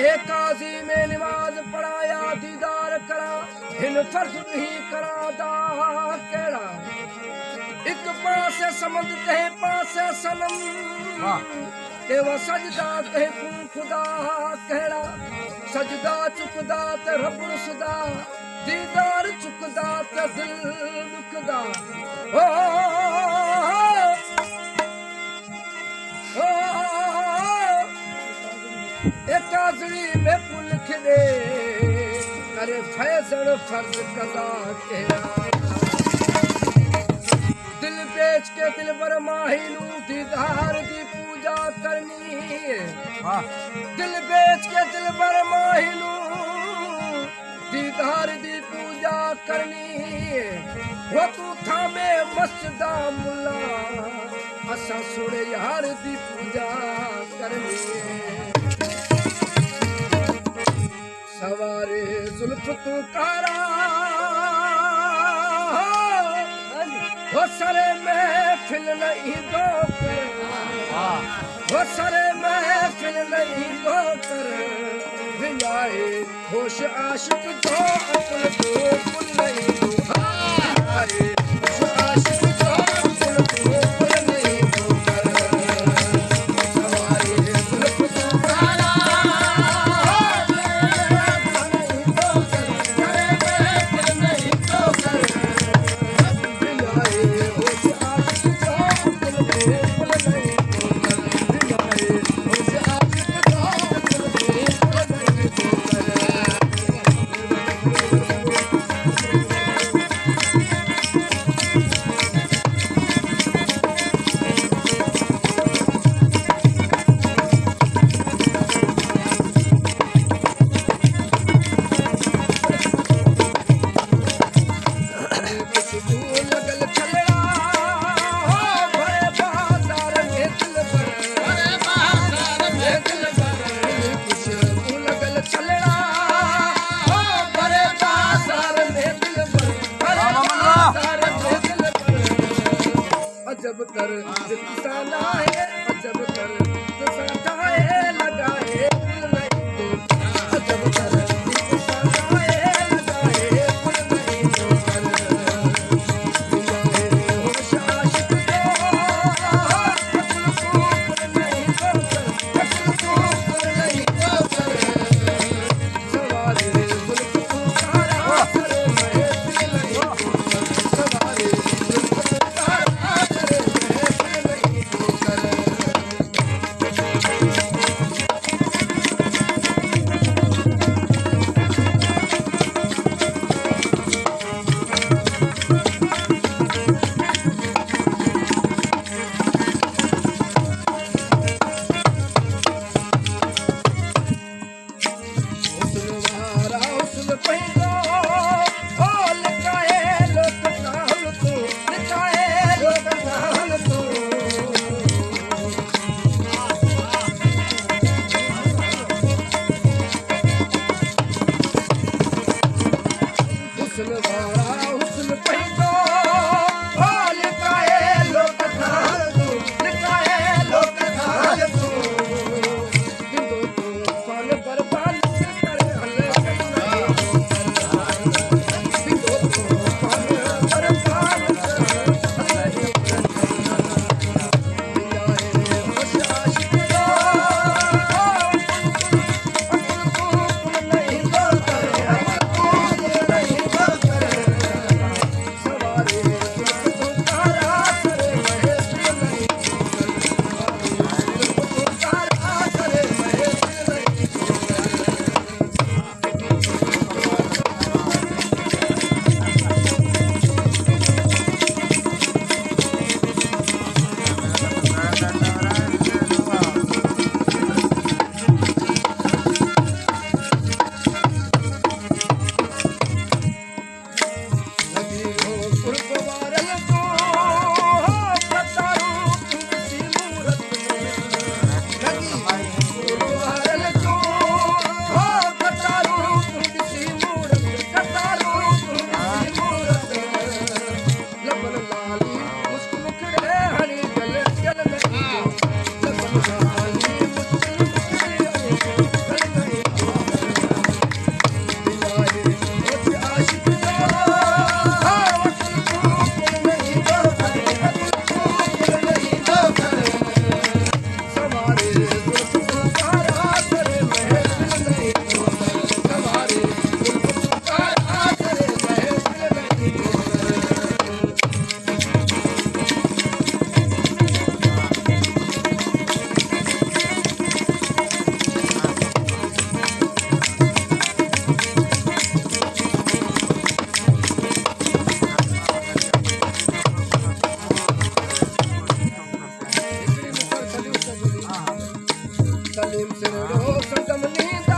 एक काजी में नमाज पढ़ाया दीदार करा हिन फर्ज ही करा दा केड़ा एक पासे समझ कहे पासे सनम के वो सजदा कहे खुदा केड़ा सजदा चुकदा ते रब सुदा दीदार चुकदा ते दिल दुखदा ओ एक आज़री में पुल खिदे करे फैज़ल फर्ज कदा केड़ा दिल बेच के दिल पर माहिनू दीदार दी पूजा करनी दिल बेच के दिल पर माहिनू दीदार दी पूजा करनी वो तू थामे मस्जिदा मुल्ला असा सुने यार दी पूजा करनी सवारे जुल्फ तू कारा वो सरे महफिल नहीं दो वो सरे महफिल नहीं दो कर विलाए होश आशिक दो अकुल दो कुल नहीं दो होश आशिक दो अकुल दो कुल नहीं दो कर सवारे जुल्फ तू कारा अजब कर जितना है अजब कर जितना है लगाए अजब कर जितना है लगाए कुल नहीं तो कर होश आशिक दो कुल नहीं तो कर नहीं तो कर सवारे जुल्फ तू कारा करे मैं नहीं सवारे जुल्फ तू कारा करे मैं नहीं सलीम सिर रो सदम नींद